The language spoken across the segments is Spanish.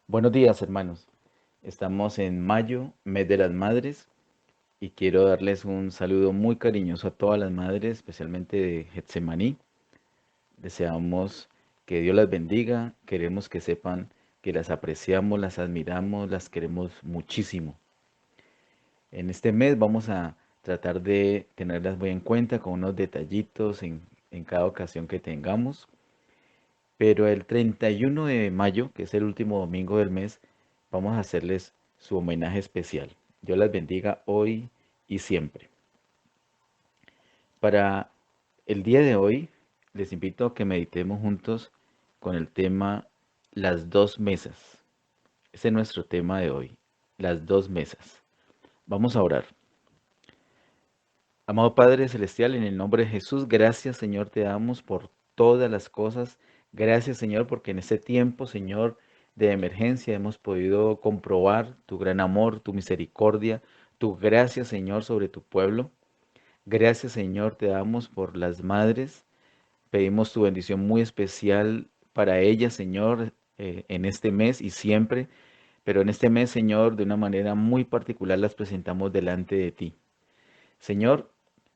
Buenos días, hermanos. Estamos en mayo, mes de las madres, y quiero darles un saludo muy cariñoso a todas las madres, especialmente de Getsemaní. Deseamos que Dios las bendiga, queremos que sepan que las apreciamos, las admiramos, las queremos muchísimo. En este mes vamos a tratar de tenerlas muy en cuenta con unos detallitos en cada ocasión que tengamos. Pero el 31 de mayo, que es el último domingo del mes, vamos a hacerles su homenaje especial. Dios las bendiga hoy y siempre. Para el día de hoy, les invito a que meditemos juntos con el tema las dos mesas. Ese es nuestro tema de hoy, las dos mesas. Vamos a orar. Amado Padre Celestial, en el nombre de Jesús, gracias Señor te damos por todas las cosas. Gracias Señor porque en este tiempo, Señor, de emergencia hemos podido comprobar tu gran amor, tu misericordia, tu gracia Señor sobre tu pueblo. Gracias Señor te damos por las madres. Pedimos tu bendición muy especial para ellas Señor en este mes y siempre. Pero en este mes Señor de una manera muy particular las presentamos delante de ti. Señor,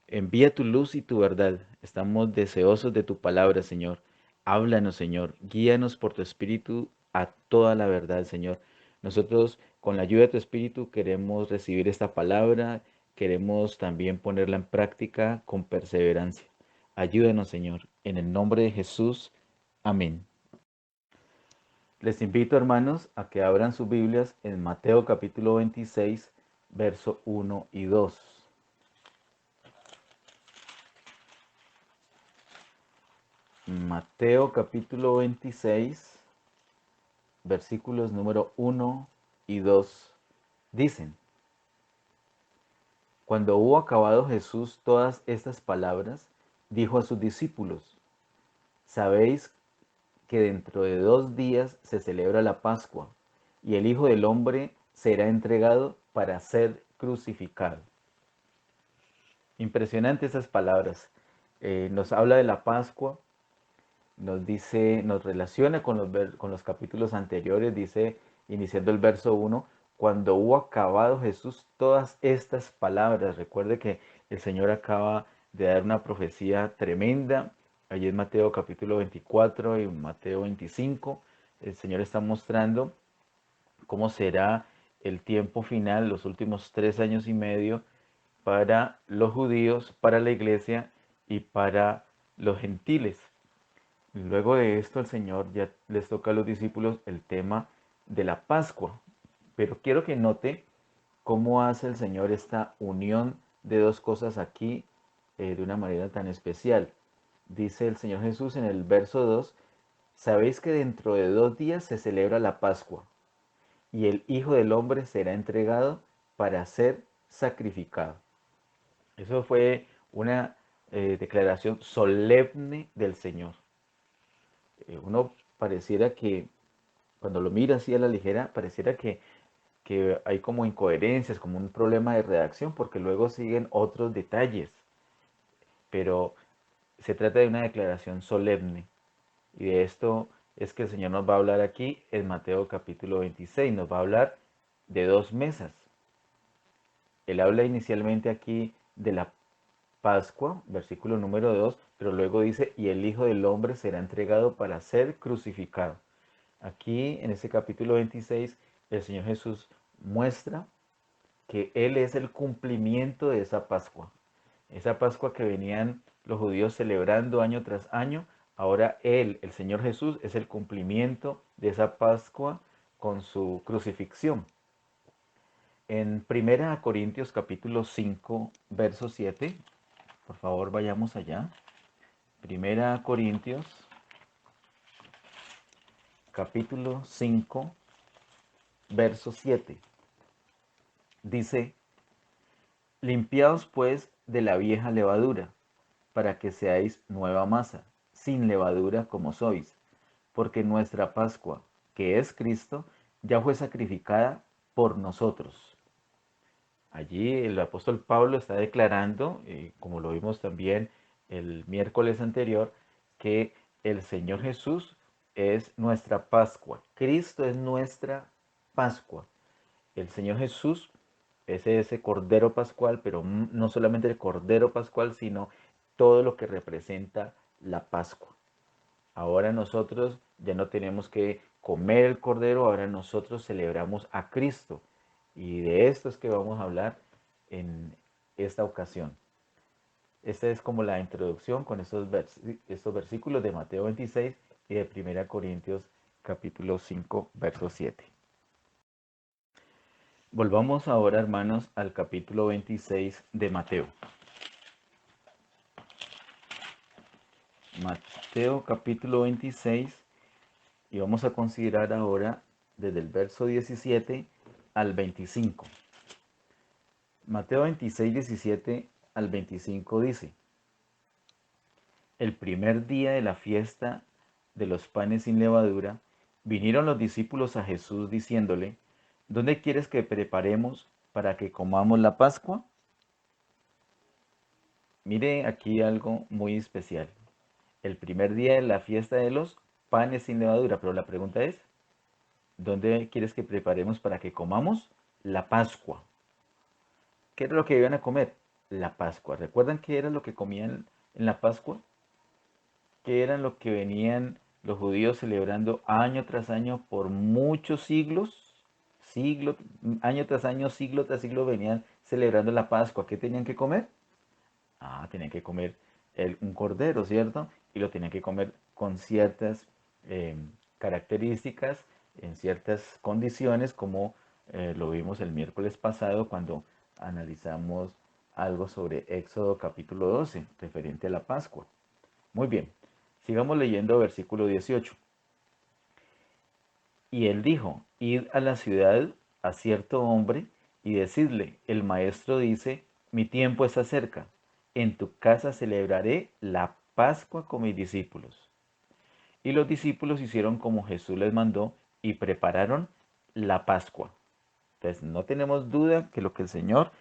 envía tu luz y tu verdad. Estamos deseosos de tu palabra, Señor. Háblanos, Señor. Guíanos por tu espíritu a toda la verdad, Señor. Nosotros, con la ayuda de tu espíritu, queremos recibir esta palabra. Queremos también ponerla en práctica con perseverancia. Ayúdanos, Señor. En el nombre de Jesús. Amén. Les invito, hermanos, a que abran sus Biblias en Mateo capítulo 26, verso 1 y 2. Mateo capítulo 26, versículos número 1 y 2 dicen: Cuando hubo acabado Jesús todas estas palabras, dijo a sus discípulos: Sabéis que dentro de 2 días se celebra la Pascua, y el Hijo del Hombre será entregado para ser crucificado. Impresionante esas palabras. Nos habla de la Pascua, nos dice, nos relaciona con los capítulos anteriores, dice, iniciando el verso 1, cuando hubo acabado Jesús todas estas palabras. Recuerde que el Señor acaba de dar una profecía tremenda, allí en Mateo capítulo 24 y Mateo 25, el Señor está mostrando cómo será el tiempo final, los últimos 3 años y medio, para los judíos, para la iglesia y para los gentiles. Luego de esto, el Señor ya les toca a los discípulos el tema de la Pascua. Pero quiero que note cómo hace el Señor esta unión de dos cosas aquí de una manera tan especial. Dice el Señor Jesús en el verso 2: Sabéis que dentro de 2 días se celebra la Pascua, y el Hijo del Hombre será entregado para ser sacrificado. Eso fue una declaración solemne del Señor. Uno pareciera que, cuando lo mira así a la ligera, pareciera que hay como incoherencias, como un problema de redacción, porque luego siguen otros detalles, pero se trata de una declaración solemne. Y de esto es que el Señor nos va a hablar aquí en Mateo capítulo 26, nos va a hablar de dos mesas. Él habla inicialmente aquí de la Pascua, versículo número 2, pero luego dice, y el Hijo del Hombre será entregado para ser crucificado. Aquí en este capítulo 26, el Señor Jesús muestra que Él es el cumplimiento de esa Pascua que venían los judíos celebrando año tras año. Ahora Él, el Señor Jesús, es el cumplimiento de esa Pascua con su crucifixión. En 1 Corintios capítulo 5, verso 7, por favor vayamos allá. 1 Corintios capítulo 5, verso 7. Dice: Limpiaos pues de la vieja levadura, para que seáis nueva masa, sin levadura como sois, porque nuestra Pascua, que es Cristo, ya fue sacrificada por nosotros. Allí el apóstol Pablo está declarando, como lo vimos también el miércoles anterior, que el Señor Jesús es nuestra Pascua. Cristo es nuestra Pascua. El Señor Jesús es ese Cordero Pascual, pero no solamente el Cordero Pascual, sino todo lo que representa la Pascua. Ahora nosotros ya no tenemos que comer el Cordero, ahora nosotros celebramos a Cristo. Y de esto es que vamos a hablar en esta ocasión. Esta es como la introducción con estos versículos de Mateo 26 y de 1 Corintios capítulo 5, verso 7. Volvamos ahora, hermanos, al capítulo 26 de Mateo. Mateo capítulo 26 y vamos a considerar ahora desde el verso 17 al 25. Mateo 26, 17 al 25 dice: El primer día de la fiesta de los panes sin levadura, vinieron los discípulos a Jesús diciéndole: ¿Dónde quieres que preparemos para que comamos la Pascua? Mire aquí algo muy especial. El primer día de la fiesta de los panes sin levadura, pero la pregunta es, ¿dónde quieres que preparemos para que comamos la Pascua? ¿Qué era lo que iban a comer? La Pascua. ¿Recuerdan qué era lo que comían en la Pascua? ¿Qué eran lo que venían los judíos celebrando año tras año por muchos siglos? Siglo, año tras año, siglo tras siglo venían celebrando la Pascua. ¿Qué tenían que comer? Tenían que comer un cordero, ¿cierto? Y lo tenían que comer con ciertas características, en ciertas condiciones, como lo vimos el miércoles pasado cuando analizamos algo sobre Éxodo capítulo 12, referente a la Pascua. Muy bien, sigamos leyendo versículo 18. Y él dijo: Id a la ciudad a cierto hombre y decidle: el maestro dice, mi tiempo está cerca. En tu casa celebraré la Pascua con mis discípulos. Y los discípulos hicieron como Jesús les mandó y prepararon la Pascua. Entonces, no tenemos duda que lo que el Señor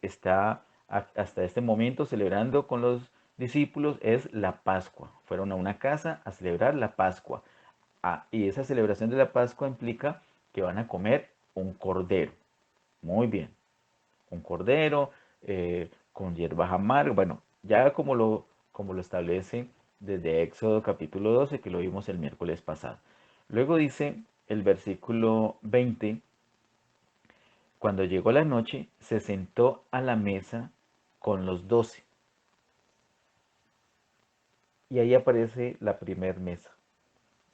está hasta este momento celebrando con los discípulos es la Pascua. Fueron a una casa a celebrar la Pascua. Y esa celebración de la Pascua implica que van a comer un cordero. Muy bien. Un cordero con hierbas amargas. Bueno, ya como lo establece desde Éxodo capítulo 12, que lo vimos el miércoles pasado. Luego dice el versículo 20: Cuando llegó la noche, se sentó a la mesa con los 12. Y ahí aparece la primer mesa.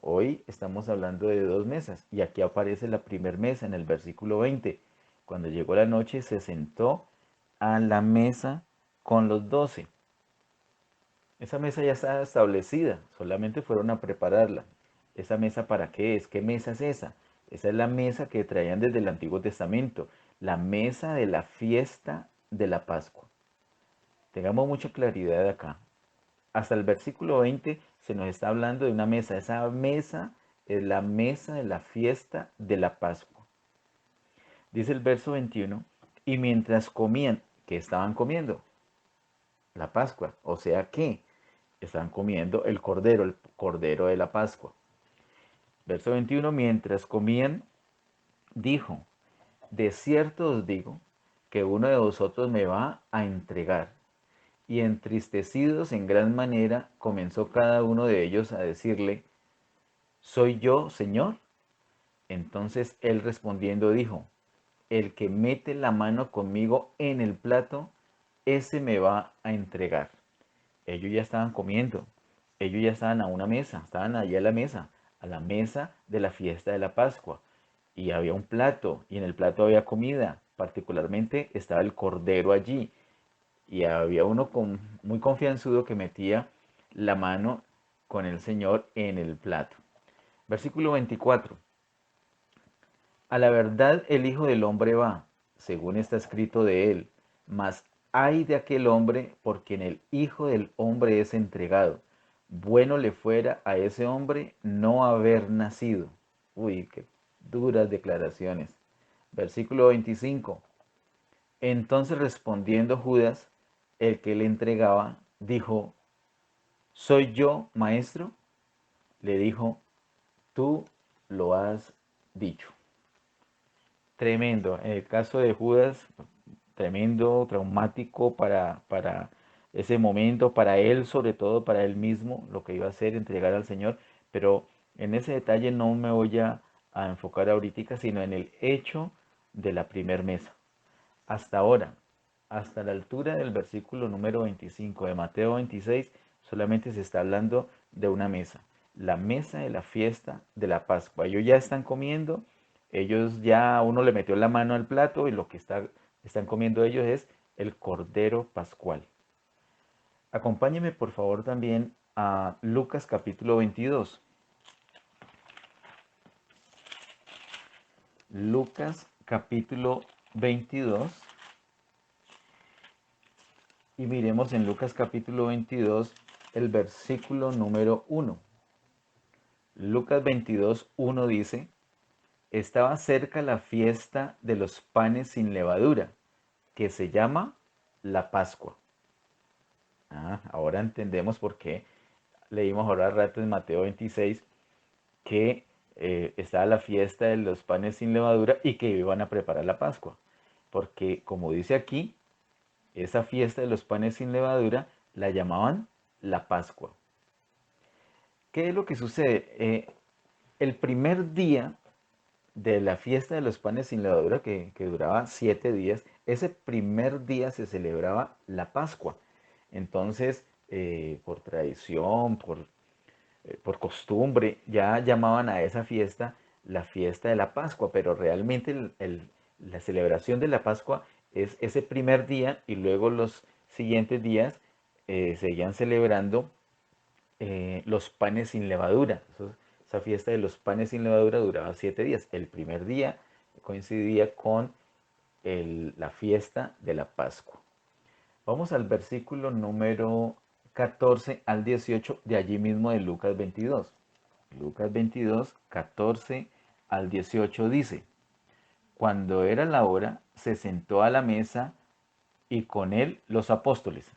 Hoy estamos hablando de dos mesas y aquí aparece la primer mesa en el versículo 20. Cuando llegó la noche se sentó a la mesa con los 12. Esa mesa ya está establecida, solamente fueron a prepararla. ¿Esa mesa para qué es? ¿Qué mesa es esa? Esa es la mesa que traían desde el Antiguo Testamento, la mesa de la fiesta de la Pascua. Tengamos mucha claridad acá. Hasta el versículo 20 se nos está hablando de una mesa. Esa mesa es la mesa de la fiesta de la Pascua. Dice el verso 21, y mientras comían, ¿qué estaban comiendo? La Pascua. O sea que estaban comiendo el cordero de la Pascua. Verso 21, mientras comían, dijo: de cierto os digo que uno de vosotros me va a entregar. Y entristecidos en gran manera, comenzó cada uno de ellos a decirle: ¿soy yo, Señor? Entonces él respondiendo dijo: el que mete la mano conmigo en el plato, ese me va a entregar. Ellos ya estaban comiendo, ellos ya estaban a una mesa, estaban allí a la mesa de la fiesta de la Pascua. Y había un plato, y en el plato había comida, particularmente estaba el cordero allí. Y había uno muy confianzudo que metía la mano con el Señor en el plato. Versículo 24. A la verdad el Hijo del Hombre va, según está escrito de él, mas ay de aquel hombre por quien el Hijo del Hombre es entregado. Bueno le fuera a ese hombre no haber nacido. Uy, qué duras declaraciones. Versículo 25. Entonces respondiendo Judas, el que le entregaba, dijo: ¿soy yo, maestro? Le dijo: tú lo has dicho. Tremendo. En el caso de Judas, tremendo, traumático para ese momento, para él, sobre todo para él mismo, lo que iba a hacer, entregar al Señor. Pero en ese detalle no me voy a enfocar ahorita, sino en el hecho de la primer mesa. Hasta ahora, hasta la altura del versículo número 25 de Mateo 26, solamente se está hablando de una mesa, la mesa de la fiesta de la Pascua. Ellos ya están comiendo, ellos ya uno le metió la mano al plato y lo que están comiendo ellos es el Cordero Pascual. Acompáñeme por favor también a Lucas capítulo 22. Lucas capítulo 22. Y miremos en Lucas capítulo 22 el versículo número 1. Lucas 22, 1 dice, estaba cerca la fiesta de los panes sin levadura, que se llama la Pascua. Ahora entendemos por qué leímos ahora rato en Mateo 26 que estaba la fiesta de los panes sin levadura y que iban a preparar la Pascua. Porque como dice aquí, esa fiesta de los panes sin levadura la llamaban la Pascua. ¿Qué es lo que sucede? El primer día de la fiesta de los panes sin levadura, que duraba 7 días, ese primer día se celebraba la Pascua. Entonces, por tradición, por costumbre, ya llamaban a esa fiesta la fiesta de la Pascua, pero realmente la celebración de la Pascua es ese primer día y luego los siguientes días seguían celebrando los panes sin levadura. Esa fiesta de los panes sin levadura duraba 7 días. El primer día coincidía con la fiesta de la Pascua. Vamos al versículo número 14 al 18 de allí mismo de Lucas 22. Lucas 22, 14 al 18 dice, cuando era la hora, se sentó a la mesa y con él los apóstoles.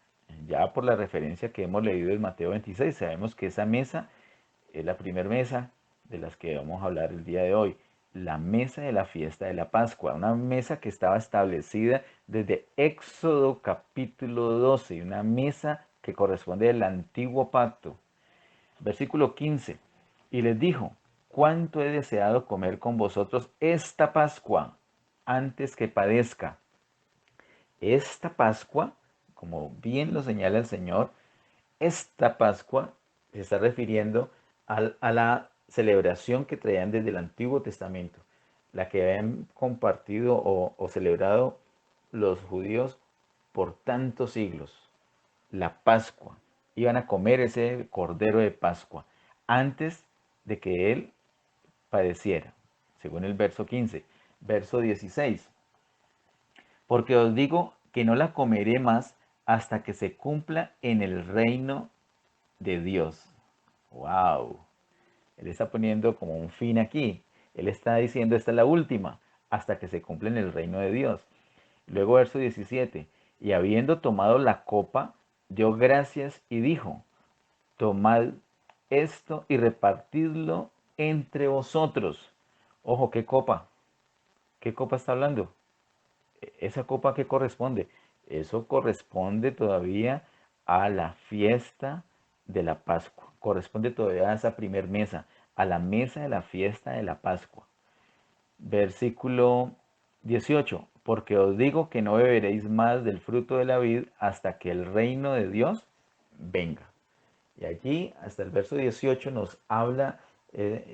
Ya por la referencia que hemos leído en Mateo 26, sabemos que esa mesa es la primera mesa de las que vamos a hablar el día de hoy. La mesa de la fiesta de la Pascua, una mesa que estaba establecida desde Éxodo capítulo 12, una mesa que corresponde al antiguo pacto. Versículo 15. Y les dijo, cuánto he deseado comer con vosotros esta Pascua antes que padezca. Esta Pascua, como bien lo señala el Señor, esta Pascua se está refiriendo a la celebración que traían desde el Antiguo Testamento, la que habían compartido o celebrado los judíos por tantos siglos, la Pascua. Iban a comer ese cordero de Pascua antes de que él padeciera, según el verso 15. Verso 16. Porque os digo que no la comeré más hasta que se cumpla en el reino de Dios. ¡Wow! Él está poniendo como un fin aquí. Él está diciendo, esta es la última, hasta que se cumpla en el reino de Dios. Luego verso 17. Y habiendo tomado la copa, dio gracias y dijo, tomad esto y repartidlo entre vosotros. Ojo, ¿qué copa? ¿Qué copa está hablando? ¿Esa copa qué corresponde? Eso corresponde todavía a la fiesta de la Pascua. Corresponde todavía a esa primer mesa, a la mesa de la fiesta de la Pascua. Versículo 18. Porque os digo que no beberéis más del fruto de la vid hasta que el reino de Dios venga. Y allí, hasta el verso 18, nos habla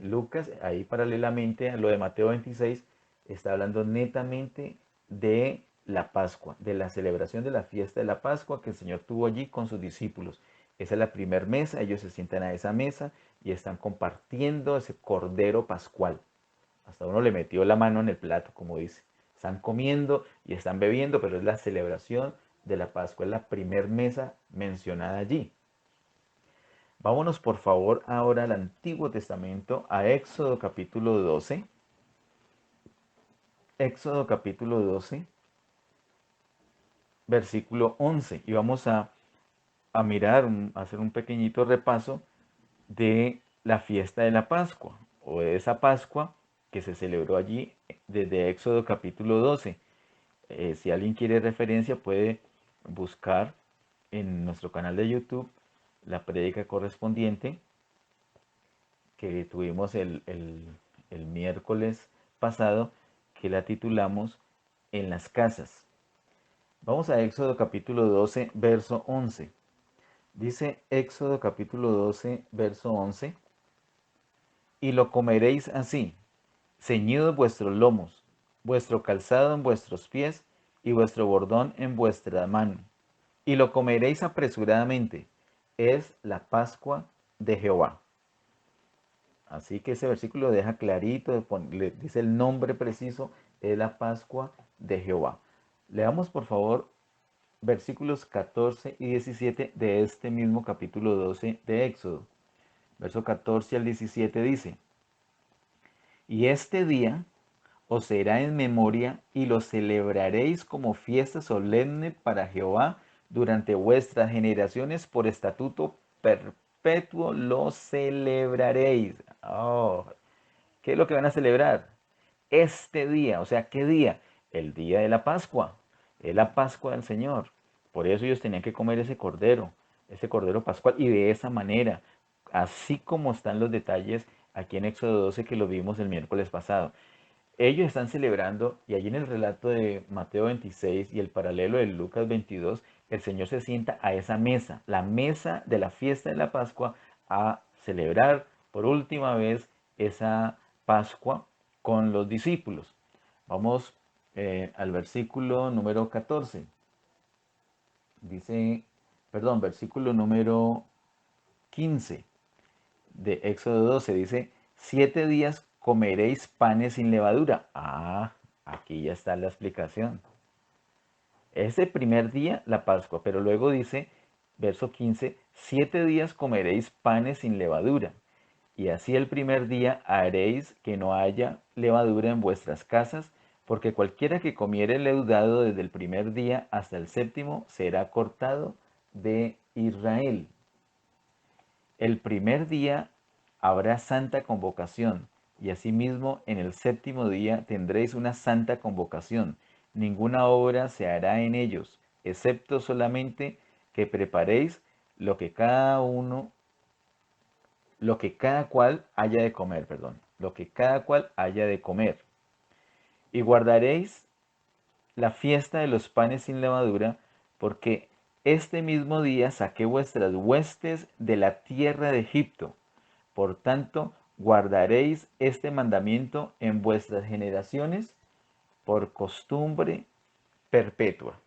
Lucas, ahí paralelamente a lo de Mateo 26, está hablando netamente de la Pascua, de la celebración de la fiesta de la Pascua que el Señor tuvo allí con sus discípulos. Esa es la primera mesa, ellos se sientan a esa mesa y están compartiendo ese cordero pascual. Hasta uno le metió la mano en el plato, como dice. Están comiendo y están bebiendo, pero es la celebración de la Pascua, es la primera mesa mencionada allí. Vámonos por favor ahora al Antiguo Testamento, a Éxodo capítulo 12. Éxodo capítulo 12, versículo 11. Y vamos a mirar, a hacer un pequeñito repaso de la fiesta de la Pascua o de esa Pascua que se celebró allí desde Éxodo capítulo 12. Si alguien quiere referencia puede buscar en nuestro canal de YouTube la prédica correspondiente que tuvimos el miércoles pasado, que la titulamos En las casas. Vamos a Éxodo capítulo 12, verso 11. Dice Éxodo capítulo 12, verso 11, y lo comeréis así, ceñidos vuestros lomos, vuestro calzado en vuestros pies y vuestro bordón en vuestra mano, y lo comeréis apresuradamente. Es la Pascua de Jehová. Así que ese versículo deja clarito, le dice el nombre preciso, es la Pascua de Jehová. Leamos por favor versículos 14 y 17 de este mismo capítulo 12 de Éxodo. Verso 14 al 17 dice, y este día os será en memoria y lo celebraréis como fiesta solemne para Jehová durante vuestras generaciones por estatuto perpetuo lo celebraréis. Oh, ¿qué es lo que van a celebrar? Este día, o sea, ¿qué día? El día de la Pascua, es la Pascua del Señor. Por eso ellos tenían que comer ese cordero pascual, y de esa manera, así como están los detalles aquí en Éxodo 12 que lo vimos el miércoles pasado. Ellos están celebrando, y allí en el relato de Mateo 26 y el paralelo de Lucas 22, el Señor se sienta a esa mesa, la mesa de la fiesta de la Pascua, a celebrar por última vez esa Pascua con los discípulos. Vamos al versículo número 14. Dice, perdón, versículo número 15 de Éxodo 12 dice, 7 días comeréis panes sin levadura. Ah, aquí ya está la explicación. Ese primer día la Pascua, pero luego dice, verso 15, 7 días comeréis panes sin levadura. Y así el primer día haréis que no haya levadura en vuestras casas, porque cualquiera que comiere leudado desde el primer día hasta el séptimo será cortado de Israel. El primer día habrá santa convocación, y asimismo en el séptimo día tendréis una santa convocación. Ninguna obra se hará en ellos, excepto solamente que preparéis lo que cada uno, lo que cada cual haya de comer, perdón, lo que cada cual haya de comer. Y guardaréis la fiesta de los panes sin levadura, porque este mismo día saqué vuestras huestes de la tierra de Egipto. Por tanto, guardaréis este mandamiento en vuestras generaciones por costumbre perpetua.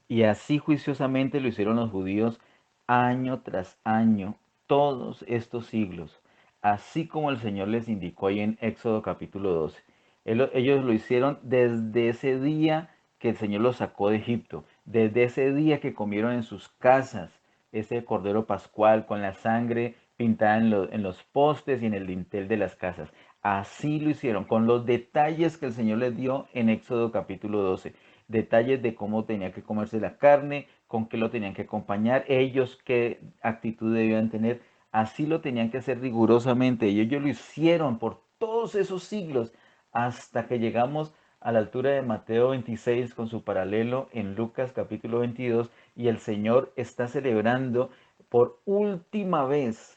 Y así juiciosamente lo hicieron los judíos año tras año, todos estos siglos, así como el Señor les indicó ahí en Éxodo capítulo 12. Ellos lo hicieron desde ese día que el Señor los sacó de Egipto, desde ese día que comieron en sus casas ese cordero pascual con la sangre pintada en los postes y en el dintel de las casas. Así lo hicieron, con los detalles que el Señor les dio en Éxodo capítulo 12. Detalles de cómo tenía que comerse la carne, con qué lo tenían que acompañar, ellos qué actitud debían tener. Así lo tenían que hacer rigurosamente, y ellos lo hicieron por todos esos siglos hasta que llegamos a la altura de Mateo 26 con su paralelo en Lucas capítulo 22, y el Señor está celebrando por última vez,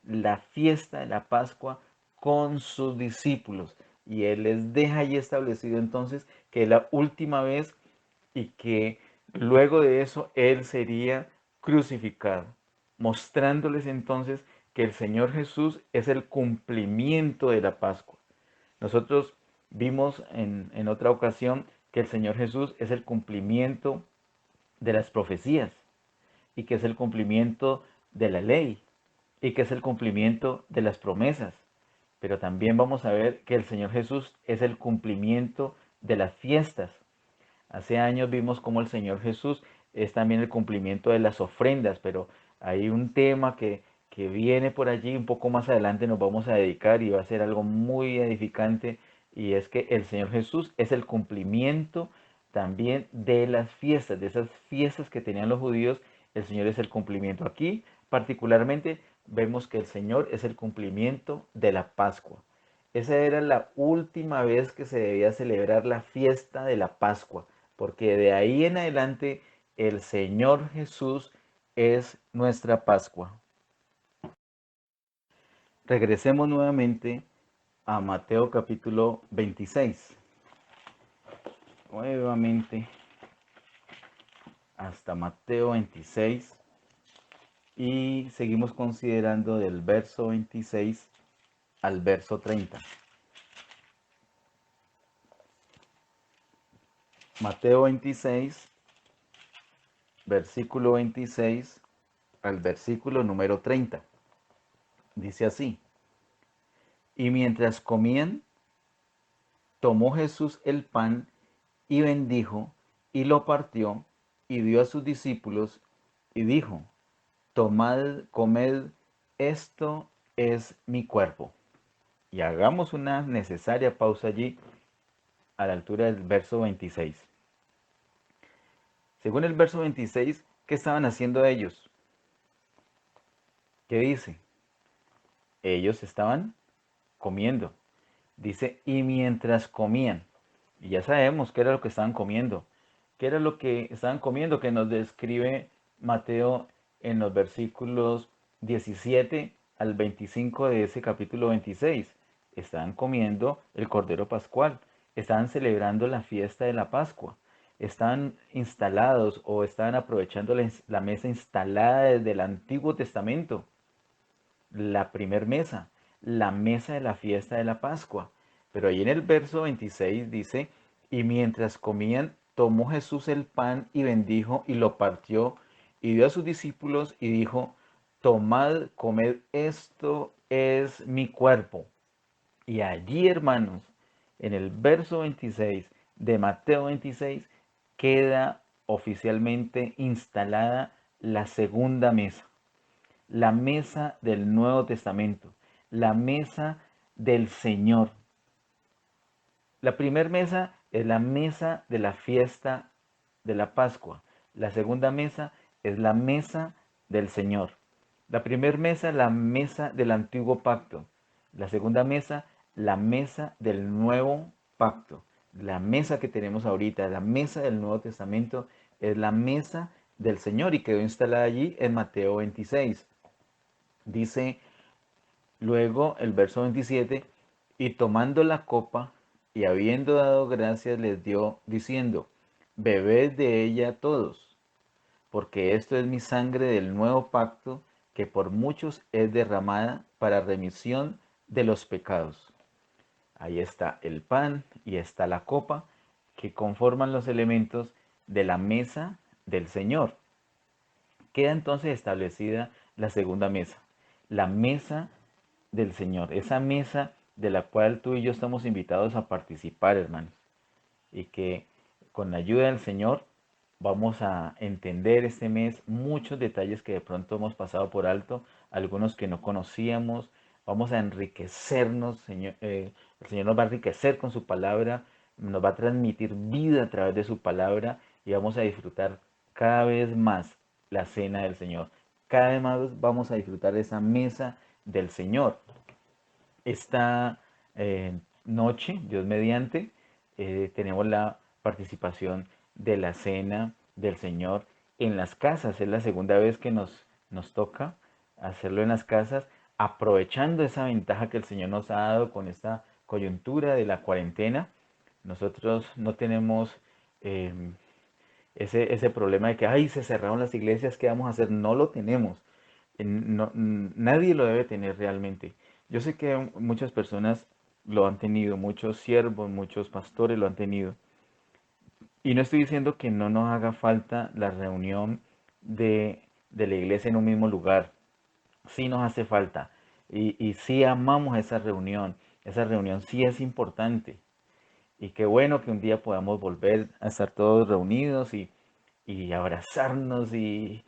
la fiesta de la Pascua con sus discípulos. Y Él les deja ahí establecido entonces que es la última vez, y que luego de eso Él sería crucificado, mostrándoles entonces que el Señor Jesús es el cumplimiento de la Pascua. Nosotros vimos en otra ocasión que el Señor Jesús es el cumplimiento de las profecías, y que es el cumplimiento de la ley, y que es el cumplimiento de las promesas. Pero también vamos a ver que el Señor Jesús es el cumplimiento de las fiestas. Hace años vimos cómo el Señor Jesús es también el cumplimiento de las ofrendas, pero hay un tema que viene por allí un poco más adelante, nos vamos a dedicar, y va a ser algo muy edificante, y es que el Señor Jesús es el cumplimiento también de las fiestas, de esas fiestas que tenían los judíos. El Señor es el cumplimiento aquí, particularmente vemos que el Señor es el cumplimiento de la Pascua. Esa era la última vez que se debía celebrar la fiesta de la Pascua, porque de ahí en adelante el Señor Jesús es nuestra Pascua. Regresemos nuevamente a Mateo capítulo 26. Nuevamente hasta Mateo 26 y seguimos considerando del verso 26 al verso 30. Mateo 26, versículo 26 al versículo número 30. Dice así: y mientras comían, tomó Jesús el pan y bendijo y lo partió y dio a sus discípulos y dijo: tomad, comed, esto es mi cuerpo. Y hagamos una necesaria pausa allí a la altura del verso 26. Según el verso 26, ¿qué estaban haciendo ellos? ¿Qué dice? Ellos estaban comiendo. Dice, y mientras comían. Y ya sabemos qué era lo que estaban comiendo. ¿Qué era lo que estaban comiendo? Que nos describe Mateo en los versículos 17 al 25 de ese capítulo 26. Estaban comiendo el Cordero Pascual. Estaban celebrando la fiesta de la Pascua. Estaban instalados o estaban aprovechando la mesa instalada desde el Antiguo Testamento, la primer mesa, la mesa de la fiesta de la Pascua. Pero ahí en el verso 26 dice, y mientras comían, tomó Jesús el pan y bendijo y lo partió y dio a sus discípulos y dijo, tomad, comed, esto es mi cuerpo. Y allí, hermanos, en el verso 26 de Mateo 26, queda oficialmente instalada la segunda mesa, la mesa del Nuevo Testamento, la mesa del Señor. La primera mesa es la mesa de la fiesta de la Pascua. La segunda mesa es la mesa del Señor. La primera mesa, la mesa del antiguo pacto. La segunda mesa, la mesa del nuevo pacto. La mesa que tenemos ahorita, la mesa del Nuevo Testamento, es la mesa del Señor y quedó instalada allí en Mateo 26. Dice luego el verso 27, y tomando la copa y habiendo dado gracias les dio diciendo, bebed de ella todos, porque esto es mi sangre del nuevo pacto que por muchos es derramada para remisión de los pecados. Ahí está el pan y está la copa que conforman los elementos de la mesa del Señor. Queda entonces establecida la segunda mesa, la mesa del Señor, esa mesa de la cual tú y yo estamos invitados a participar, hermanos, y que con la ayuda del Señor vamos a entender este mes muchos detalles que de pronto hemos pasado por alto, algunos que no conocíamos, vamos a enriquecernos, Señor, el Señor nos va a enriquecer con su palabra, nos va a transmitir vida a través de su palabra y vamos a disfrutar cada vez más la cena del Señor. Cada vez más vamos a disfrutar de esa mesa del Señor. Esta noche, Dios mediante, tenemos la participación de la cena del Señor en las casas. Es la segunda vez que nos toca hacerlo en las casas, aprovechando esa ventaja que el Señor nos ha dado con esta coyuntura de la cuarentena. Nosotros no tenemos eh, ese problema de que, ay, se cerraron las iglesias, ¿qué vamos a hacer? No lo tenemos. Nadie lo debe tener realmente. Yo sé que muchas personas lo han tenido, muchos siervos, muchos pastores lo han tenido. Y no estoy diciendo que no nos haga falta la reunión de la iglesia en un mismo lugar. Sí nos hace falta. Y sí amamos esa reunión. Esa reunión sí es importante. Y qué bueno que un día podamos volver a estar todos reunidos y abrazarnos y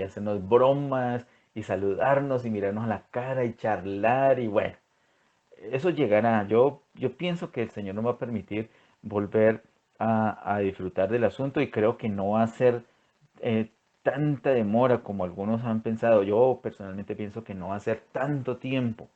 hacernos bromas y saludarnos y mirarnos a la cara y charlar y bueno, eso llegará. Yo pienso que el Señor nos va a permitir volver a disfrutar del asunto y creo que no va a ser eh, tanta demora como algunos han pensado. Yo personalmente pienso que no va a ser tanto tiempo.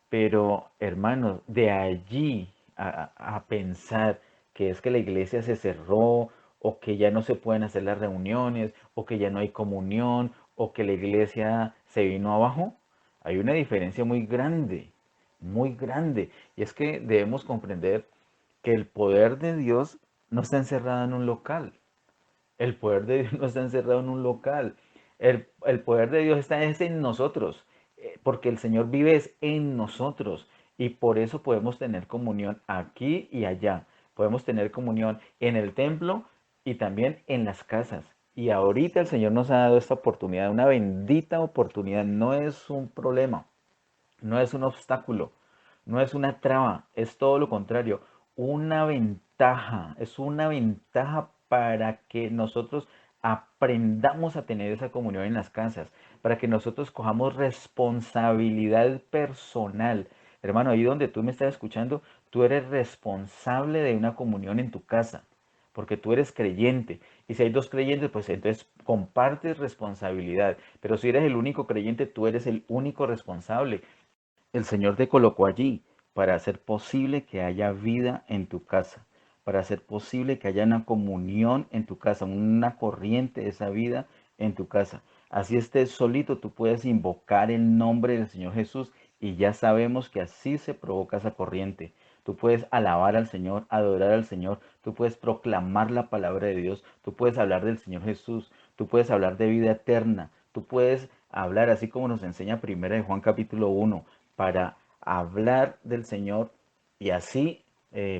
Pero, hermanos, de allí a pensar que es que la iglesia se cerró, o que ya no se pueden hacer las reuniones, o que ya no hay comunión, o que la iglesia se vino abajo, hay una diferencia muy grande, muy grande. Y es que debemos comprender que el poder de Dios no está encerrado en un local. El poder de Dios no está encerrado en un local. El poder de Dios está es en nosotros, porque el Señor vive es en nosotros. Y por eso podemos tener comunión aquí y allá. Podemos tener comunión en el templo y también en las casas. Y ahorita el Señor nos ha dado esta oportunidad, una bendita oportunidad. No es un problema, no es un obstáculo, no es una traba, es todo lo contrario, una ventaja, es una ventaja para que nosotros aprendamos a tener esa comunión en las casas, para que nosotros cojamos responsabilidad personal. Hermano, ahí donde tú me estás escuchando, tú eres responsable de una comunión en tu casa, porque tú eres creyente. Y si hay dos creyentes, pues entonces compartes responsabilidad. Pero si eres el único creyente, tú eres el único responsable. El Señor te colocó allí para hacer posible que haya vida en tu casa, para hacer posible que haya una comunión en tu casa, una corriente de esa vida en tu casa. Así estés solito, tú puedes invocar el nombre del Señor Jesús y ya sabemos que así se provoca esa corriente. Tú puedes alabar al Señor, adorar al Señor, tú puedes proclamar la palabra de Dios, tú puedes hablar del Señor Jesús, tú puedes hablar de vida eterna, tú puedes hablar así como nos enseña primera de Juan capítulo 1 para hablar del Señor y así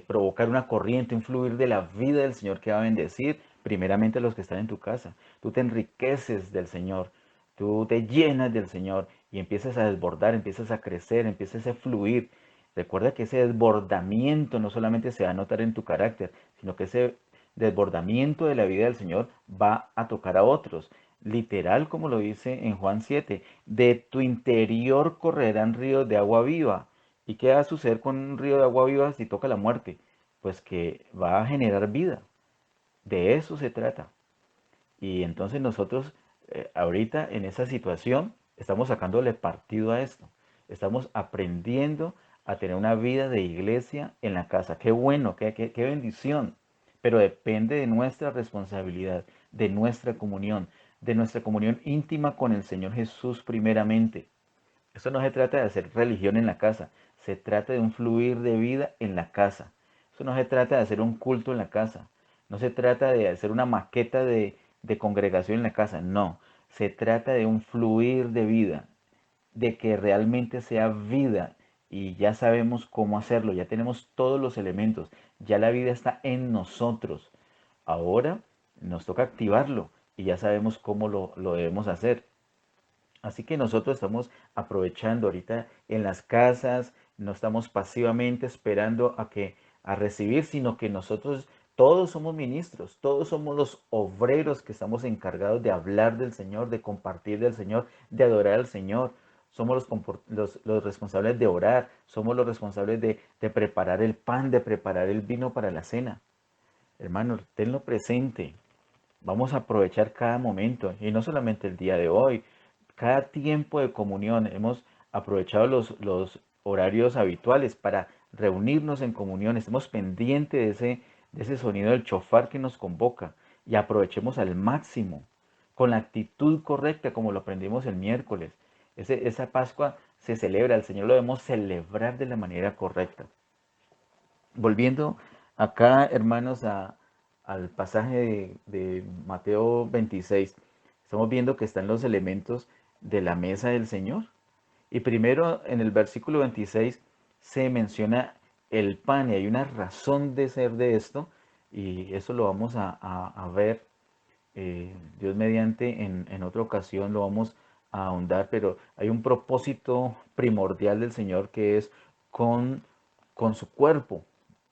provocar una corriente, un fluir de la vida del Señor que va a bendecir primeramente a los que están en tu casa. Tú te enriqueces del Señor, tú te llenas del Señor y empiezas a desbordar, empiezas a crecer, empiezas a fluir. Recuerda que ese desbordamiento no solamente se va a notar en tu carácter, sino que ese desbordamiento de la vida del Señor va a tocar a otros. Literal, como lo dice en Juan 7, de tu interior correrán ríos de agua viva. ¿Y qué va a suceder con un río de agua viva si toca la muerte? Pues que va a generar vida. De eso se trata. Y entonces nosotros ahorita en esa situación estamos sacándole partido a esto. Estamos aprendiendo a tener una vida de iglesia en la casa. Qué bueno, qué bendición. Pero depende de nuestra responsabilidad, de nuestra comunión íntima con el Señor Jesús primeramente. Esto no se trata de hacer religión en la casa, se trata de un fluir de vida en la casa. Eso no se trata de hacer un culto en la casa, no se trata de hacer una maqueta de congregación en la casa, no. Se trata de un fluir de vida, de que realmente sea vida y ya sabemos cómo hacerlo, ya tenemos todos los elementos, ya la vida está en nosotros. Ahora nos toca activarlo y ya sabemos cómo lo debemos hacer. Así que nosotros estamos aprovechando ahorita en las casas, no estamos pasivamente esperando a recibir, sino que nosotros todos somos ministros, todos somos los obreros que estamos encargados de hablar del Señor, de compartir del Señor, de adorar al Señor. Somos los responsables de orar, somos los responsables de preparar el pan, de preparar el vino para la cena. Hermanos, tenlo presente. Vamos a aprovechar cada momento y no solamente el día de hoy, cada tiempo de comunión. Hemos aprovechado los horarios habituales para reunirnos en comunión. Estemos pendientes de ese sonido del chofar que nos convoca y aprovechemos al máximo, con la actitud correcta, como lo aprendimos el miércoles. Esa Pascua se celebra, el Señor lo debemos celebrar de la manera correcta. Volviendo acá, hermanos, al pasaje de Mateo 26, estamos viendo que están los elementos de la mesa del Señor. Y primero en el versículo 26 se menciona el pan y hay una razón de ser de esto y eso lo vamos a ver, Dios mediante, en otra ocasión lo vamos a ahondar, pero hay un propósito primordial del Señor que es con, con su cuerpo.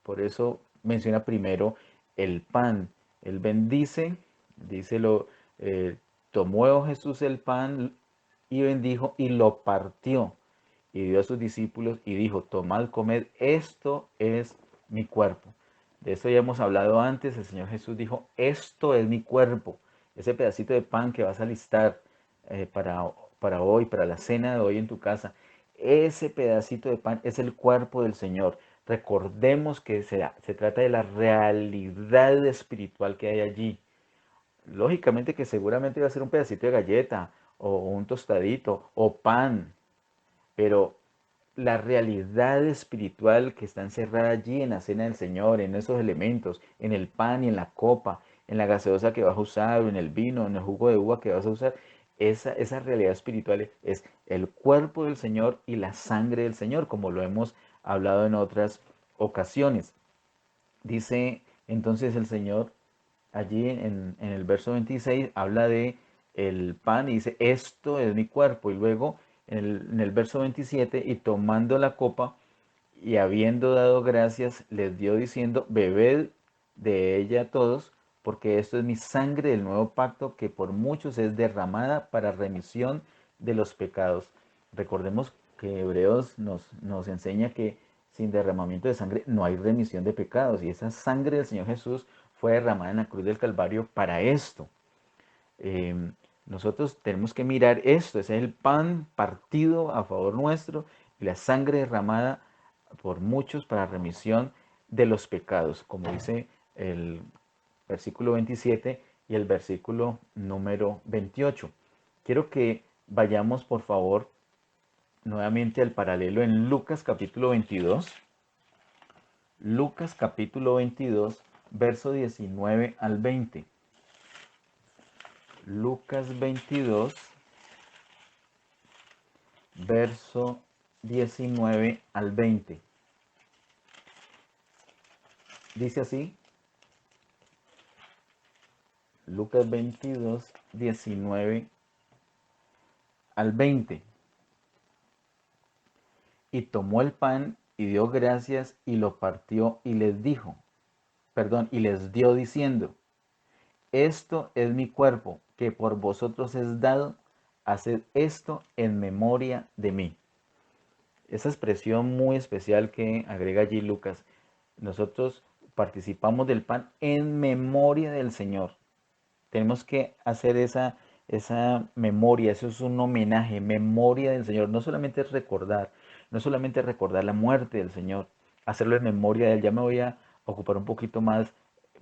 Por eso menciona primero el pan. Él bendice, díselo, tomó Jesús el pan y bendijo y lo partió y dio a sus discípulos y dijo, tomad, comed, esto es mi cuerpo. De esto ya hemos hablado antes, el Señor Jesús dijo, esto es mi cuerpo. ese pedacito de pan que vas a alistar para hoy, para la cena de hoy en tu casa, ese pedacito de pan es el cuerpo del Señor. Recordemos que se trata de la realidad espiritual que hay allí. Lógicamente que seguramente va a ser un pedacito de galleta o un tostadito o pan, pero la realidad espiritual que está encerrada allí en la cena del Señor, en esos elementos, en el pan y en la copa, en la gaseosa que vas a usar, o en el vino, en el jugo de uva que vas a usar, esa realidad espiritual es el cuerpo del Señor y la sangre del Señor, como lo hemos hablado en otras ocasiones. Dice entonces el Señor allí en el verso 26 habla de el pan y dice, esto es mi cuerpo. Y luego en el verso 27, y tomando la copa y habiendo dado gracias, les dio diciendo, bebed de ella todos, porque esto es mi sangre del nuevo pacto que por muchos es derramada para remisión de los pecados. Recordemos que Hebreos nos enseña que sin derramamiento de sangre no hay remisión de pecados, y esa sangre del Señor Jesús fue derramada en la cruz del Calvario para esto. Eh, Nosotros tenemos que mirar esto, ese es el pan partido a favor nuestro y la sangre derramada por muchos para remisión de los pecados, como dice el versículo 27 y el versículo número 28. Quiero que vayamos, por favor, nuevamente al paralelo en Lucas capítulo 22. Lucas capítulo 22, verso 19 al 20. Lucas 22, verso 19 al 20. Dice así, Lucas 22, 19 al 20. Y tomó el pan y dio gracias y lo partió y les dijo, perdón, y les dio diciendo, esto es mi cuerpo que por vosotros es dado, haced esto en memoria de mí. Esa expresión muy especial que agrega allí Lucas, nosotros participamos del pan en memoria del Señor. Tenemos que hacer esa memoria, eso es un homenaje, memoria del Señor. No solamente es recordar, no solamente recordar la muerte del Señor, hacerlo en memoria de Él. Ya me voy a ocupar un poquito más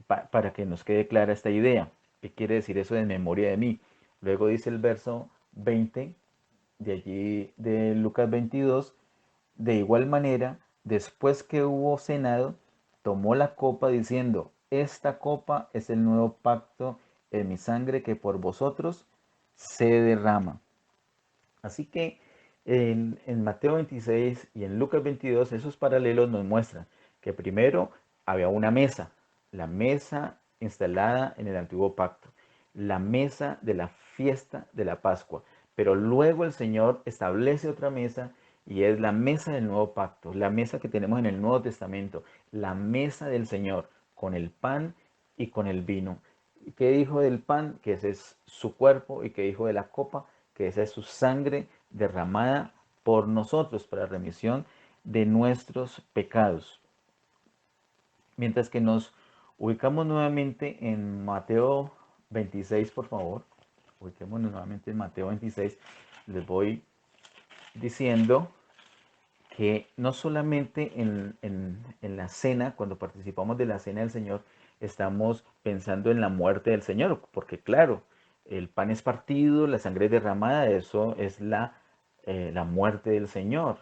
para que nos quede clara esta idea. ¿Qué quiere decir eso de memoria de mí? Luego dice el verso 20 de allí de Lucas 22, de igual manera, después que hubo cenado, tomó la copa diciendo, esta copa es el nuevo pacto en mi sangre que por vosotros se derrama. Así que en Mateo 26 y en Lucas 22, esos paralelos nos muestran que primero había una mesa, la mesa instalada en el antiguo pacto, la mesa de la fiesta de la Pascua, pero luego el Señor establece otra mesa y es la mesa del nuevo pacto, la mesa que tenemos en el Nuevo Testamento, la mesa del Señor con el pan y con el vino. ¿Qué dijo del pan? Que ese es su cuerpo, y que dijo de la copa, que esa es su sangre derramada por nosotros para remisión de nuestros pecados. Mientras que nos ubicamos nuevamente en Mateo 26, por favor. Ubiquémonos nuevamente en Mateo 26. Les voy diciendo que no solamente en la cena, cuando participamos de la cena del Señor, estamos pensando en la muerte del Señor, porque claro, el pan es partido, la sangre es derramada, eso es la muerte del Señor.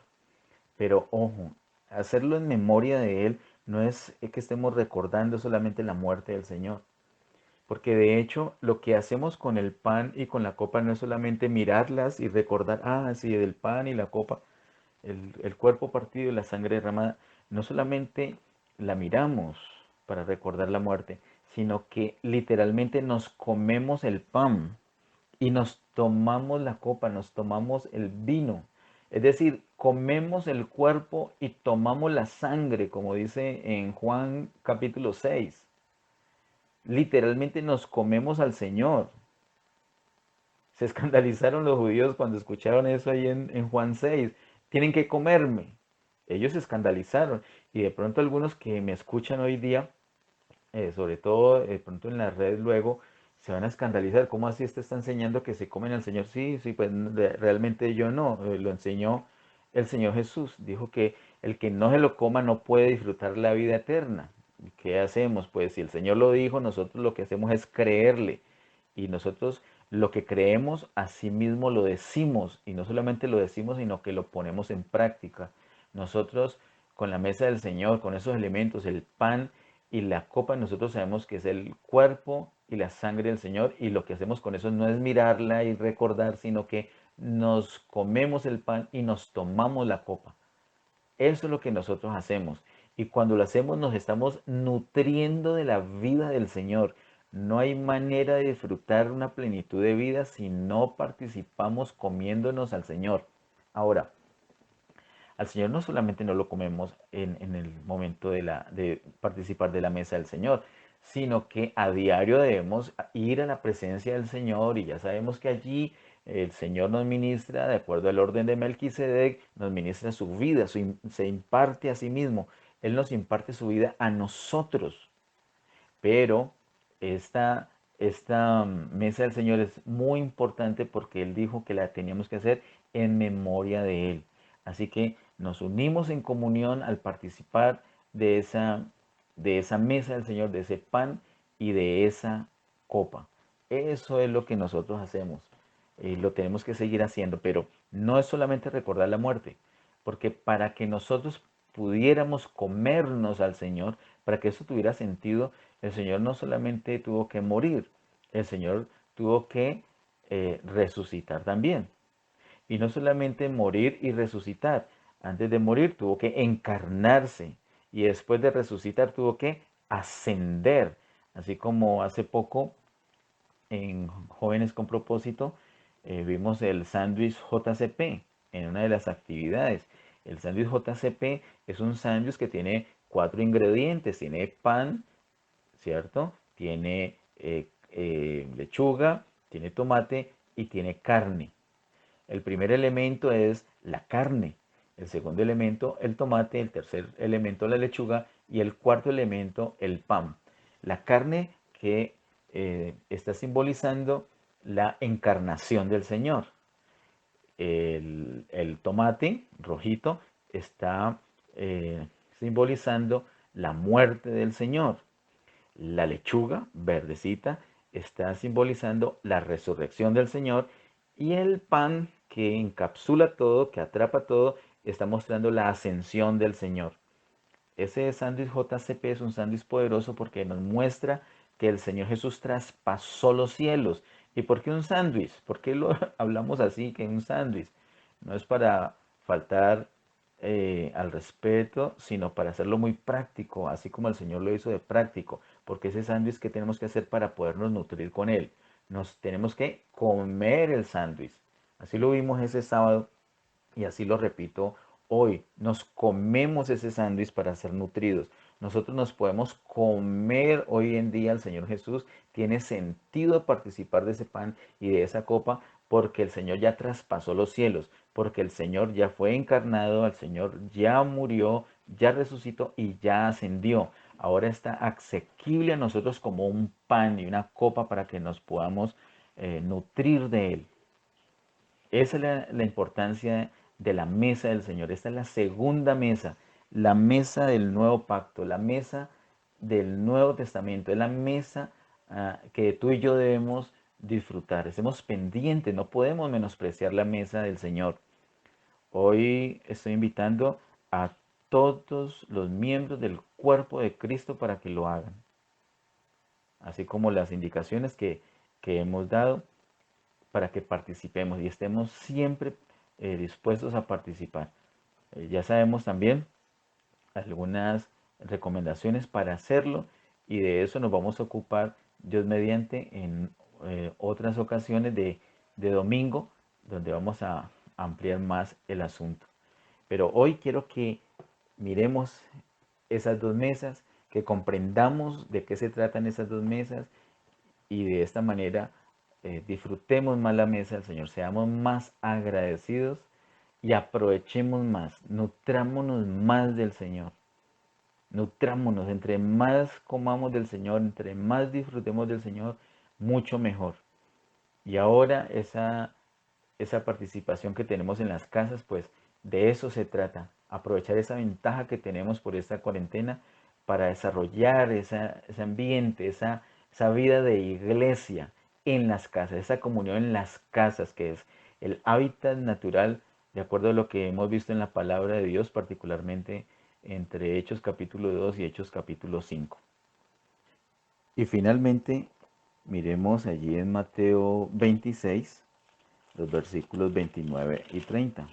Pero ojo, hacerlo en memoria de Él no es que estemos recordando solamente la muerte del Señor, porque de hecho lo que hacemos con el pan y con la copa no es solamente mirarlas y recordar, ah, sí, del pan y la copa, el cuerpo partido y la sangre derramada, no solamente la miramos para recordar la muerte, sino que literalmente nos comemos el pan y nos tomamos la copa, nos tomamos el vino. Es decir, comemos el cuerpo y tomamos la sangre, como dice en Juan capítulo 6. Literalmente nos comemos al Señor. Se escandalizaron los judíos cuando escucharon eso ahí en Juan 6. Tienen que comerme. Ellos se escandalizaron. Y de pronto algunos que me escuchan hoy día, sobre todo de pronto en las redes luego, se van a escandalizar. ¿Cómo así este está enseñando que se comen al Señor? Sí, sí, pues realmente yo no. Lo enseñó el Señor Jesús. Dijo que el que no se lo coma no puede disfrutar la vida eterna. ¿Y qué hacemos? Pues si el Señor lo dijo, nosotros lo que hacemos es creerle. Y nosotros lo que creemos, así mismo lo decimos. Y no solamente lo decimos, sino que lo ponemos en práctica. Nosotros con la mesa del Señor, con esos elementos, el pan y la copa, nosotros sabemos que es el cuerpo y la sangre del Señor, y lo que hacemos con eso no es mirarla y recordar, sino que nos comemos el pan y nos tomamos la copa. Eso es lo que nosotros hacemos. Y cuando lo hacemos nos estamos nutriendo de la vida del Señor. No hay manera de disfrutar una plenitud de vida si no participamos comiéndonos al Señor. Ahora, al Señor no solamente no lo comemos en el momento de participar de la mesa del Señor, sino que a diario debemos ir a la presencia del Señor, y ya sabemos que allí el Señor nos ministra, de acuerdo al orden de Melquisedec, nos ministra su vida, se imparte a sí mismo. Él nos imparte su vida a nosotros. Pero esta, esta mesa del Señor es muy importante porque Él dijo que la teníamos que hacer en memoria de Él. Así que nos unimos en comunión al participar de esa mesa del Señor, de ese pan y de esa copa. Eso es lo que nosotros hacemos. Lo tenemos que seguir haciendo, pero no es solamente recordar la muerte, porque para que nosotros pudiéramos comernos al Señor, para que eso tuviera sentido, el Señor no solamente tuvo que morir, el Señor tuvo que resucitar también. Y no solamente morir y resucitar. Antes de morir tuvo que encarnarse, y después de resucitar tuvo que ascender. Así como hace poco en Jóvenes con Propósito vimos el sándwich JCP en una de las actividades. El sándwich JCP es un sándwich que tiene cuatro ingredientes. Tiene pan, ¿cierto? Tiene lechuga, tiene tomate y tiene carne. El primer elemento es la carne, el segundo elemento el tomate, el tercer elemento la lechuga y el cuarto elemento el pan. La carne que está simbolizando la encarnación del Señor. El tomate rojito está simbolizando la muerte del Señor. La lechuga verdecita está simbolizando la resurrección del Señor, y el pan que encapsula todo, que atrapa todo, está mostrando la ascensión del Señor. Ese sándwich JCP es un sándwich poderoso porque nos muestra que el Señor Jesús traspasó los cielos. ¿Y por qué un sándwich? ¿Por qué lo hablamos así, que un sándwich? No es para faltar al respeto, sino para hacerlo muy práctico, así como el Señor lo hizo de práctico, porque ese sándwich que tenemos que hacer para podernos nutrir con él. Nos tenemos que comer el sándwich. Así lo vimos ese sábado y así lo repito hoy. Nos comemos ese sándwich para ser nutridos. Nosotros nos podemos comer hoy en día al Señor Jesús. Tiene sentido participar de ese pan y de esa copa porque el Señor ya traspasó los cielos, porque el Señor ya fue encarnado, el Señor ya murió, ya resucitó y ya ascendió. Ahora está asequible a nosotros como un pan y una copa para que nos podamos nutrir de él. Esa es la importancia de la mesa del Señor. Esta es la segunda mesa, la mesa del nuevo pacto, la mesa del Nuevo Testamento. Es la mesa que tú y yo debemos disfrutar. Estemos pendientes, no podemos menospreciar la mesa del Señor. Hoy estoy invitando a todos los miembros del cuerpo de Cristo para que lo hagan, así como las indicaciones que hemos dado para que participemos y estemos siempre dispuestos a participar. Ya sabemos también algunas recomendaciones para hacerlo, y de eso nos vamos a ocupar Dios mediante en otras ocasiones de domingo, donde vamos a ampliar más el asunto. Pero hoy quiero que miremos esas dos mesas, que comprendamos de qué se tratan esas dos mesas, y de esta manera disfrutemos más la mesa del Señor, seamos más agradecidos y aprovechemos más, nutrámonos más del Señor, nutrámonos, entre más comamos del Señor, entre más disfrutemos del Señor, mucho mejor. Y ahora esa participación que tenemos en las casas, pues de eso se trata, aprovechar esa ventaja que tenemos por esta cuarentena para desarrollar ese ambiente, esa vida de iglesia en las casas, esa comunión en las casas, que es el hábitat natural, de acuerdo a lo que hemos visto en la palabra de Dios, particularmente entre Hechos capítulo 2 y Hechos capítulo 5. Y finalmente, miremos allí en Mateo 26, los versículos 29 y 30.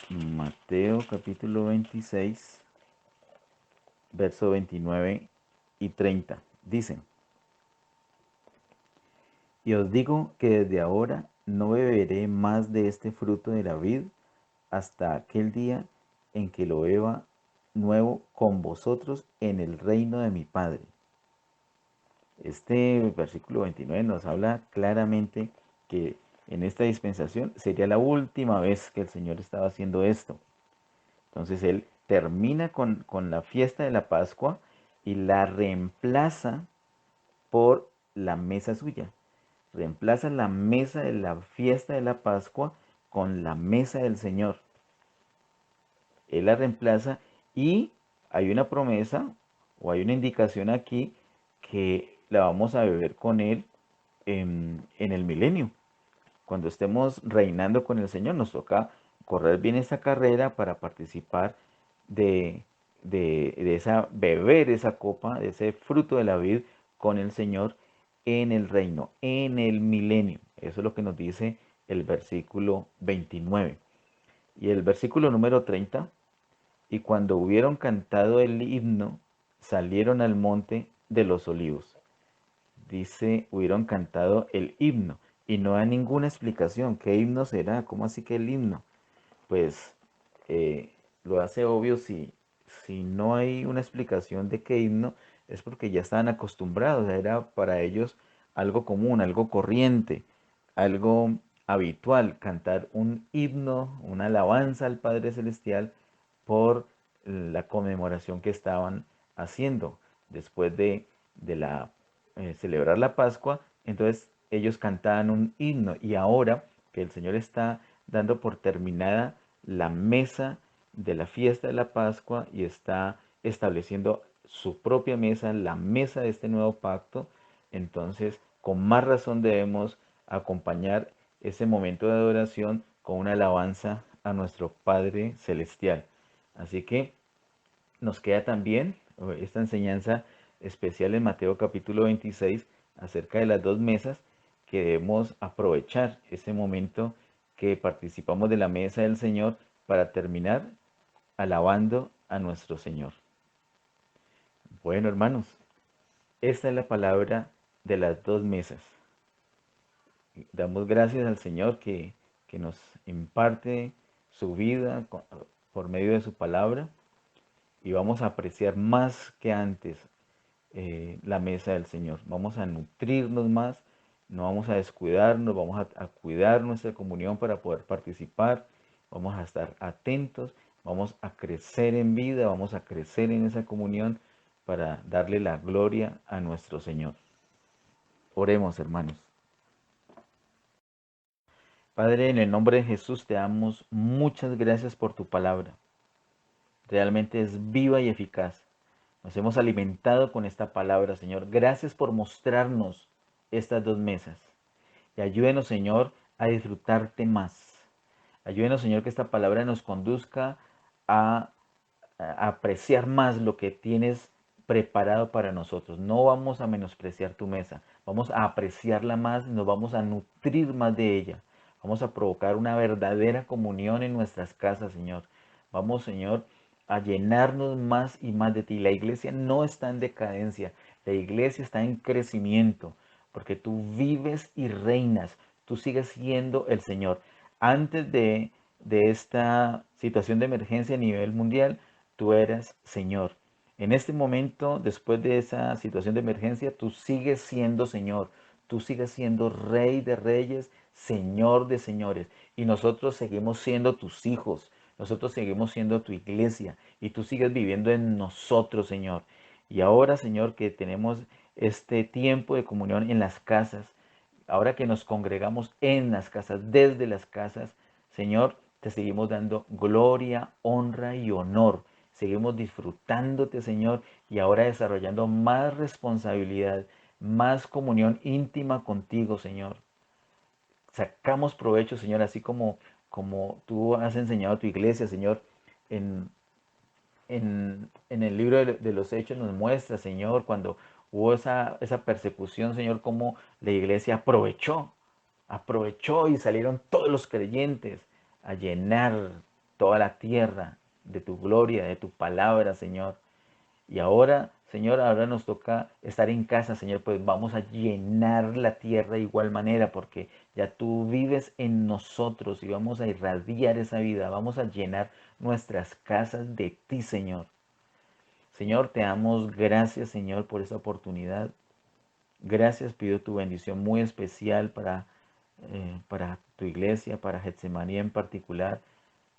Mateo capítulo 26, verso 29 y 30. Dicen, y os digo que desde ahora no beberé más de este fruto de la vid hasta aquel día en que lo beba nuevo con vosotros en el reino de mi Padre. Este versículo 29 nos habla claramente que en esta dispensación sería la última vez que el Señor estaba haciendo esto. Entonces Él termina con la fiesta de la Pascua y la reemplaza por la mesa suya. Reemplaza la mesa de la fiesta de la Pascua con la mesa del Señor. Él la reemplaza y hay una promesa o hay una indicación aquí que la vamos a beber con Él en el milenio. Cuando estemos reinando con el Señor, nos toca correr bien esta carrera para participar de, de esa, beber esa copa, de ese fruto de la vid con el Señor en el reino, en el milenio. Eso es lo que nos dice el versículo 29. Y el versículo número 30, y cuando hubieron cantado el himno, salieron al monte de los olivos. Dice, hubieron cantado el himno y no hay ninguna explicación. ¿Qué himno será? ¿Cómo así que el himno? Pues eh, lo hace obvio si no hay una explicación de qué himno, es porque ya estaban acostumbrados, era para ellos algo común, algo corriente, algo habitual, cantar un himno, una alabanza al Padre Celestial por la conmemoración que estaban haciendo después de celebrar la Pascua. Entonces ellos cantaban un himno y ahora que el Señor está dando por terminada la mesa de la fiesta de la Pascua y está estableciendo su propia mesa, la mesa de este nuevo pacto, entonces con más razón debemos acompañar ese momento de adoración con una alabanza a nuestro Padre Celestial. Así que nos queda también esta enseñanza especial en Mateo capítulo 26 acerca de las dos mesas, que debemos aprovechar ese momento que participamos de la mesa del Señor para terminar alabando a nuestro Señor. Bueno, hermanos, esta es la palabra de las dos mesas. Damos gracias al Señor que nos imparte su vida por medio de su palabra y vamos a apreciar más que antes la mesa del Señor. Vamos a nutrirnos más, no vamos a descuidarnos, vamos a cuidar nuestra comunión para poder participar, vamos a estar atentos, vamos a crecer en vida, vamos a crecer en esa comunión para darle la gloria a nuestro Señor. Oremos, hermanos. Padre, en el nombre de Jesús te damos muchas gracias por tu palabra. Realmente es viva y eficaz. Nos hemos alimentado con esta palabra, Señor. Gracias por mostrarnos estas dos mesas. Y ayúdenos, Señor, a disfrutarte más. Ayúdenos, Señor, que esta palabra nos conduzca a, a apreciar más lo que tienes preparado para nosotros. No vamos a menospreciar tu mesa. Vamos a apreciarla más y nos vamos a nutrir más de ella. Vamos a provocar una verdadera comunión en nuestras casas, Señor. Vamos, Señor, a llenarnos más y más de ti. La iglesia no está en decadencia, la iglesia está en crecimiento, porque tú vives y reinas, tú sigues siendo el Señor. Antes de esta situación de emergencia a nivel mundial, tú eras Señor. En este momento, después de esa situación de emergencia, tú sigues siendo Señor, tú sigues siendo Rey de Reyes, Señor de Señores, y nosotros seguimos siendo tus hijos. Nosotros seguimos siendo tu iglesia y tú sigues viviendo en nosotros, Señor. Y ahora, Señor, que tenemos este tiempo de comunión en las casas, ahora que nos congregamos en las casas, desde las casas, Señor, te seguimos dando gloria, honra y honor. Seguimos disfrutándote, Señor, y ahora desarrollando más responsabilidad, más comunión íntima contigo, Señor. Sacamos provecho, Señor, así como tú has enseñado a tu iglesia, Señor, en, en el libro de los Hechos nos muestra, Señor, cuando hubo esa persecución, Señor, cómo la iglesia aprovechó y salieron todos los creyentes a llenar toda la tierra de tu gloria, de tu palabra, Señor. Y ahora, Señor, ahora nos toca estar en casa, Señor, pues vamos a llenar la tierra de igual manera, porque ya tú vives en nosotros y vamos a irradiar esa vida, vamos a llenar nuestras casas de ti, Señor. Señor, te damos gracias, Señor, por esta oportunidad. Gracias, pido tu bendición muy especial para tu iglesia, para Getsemaní en particular.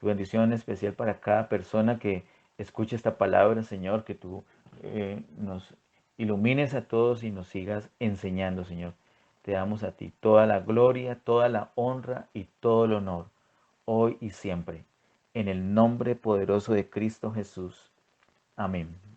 Tu bendición especial para cada persona que escuche esta palabra, Señor, que tú nos ilumines a todos y nos sigas enseñando, Señor. Te damos a ti toda la gloria, toda la honra y todo el honor, hoy y siempre. En el nombre poderoso de Cristo Jesús. Amén.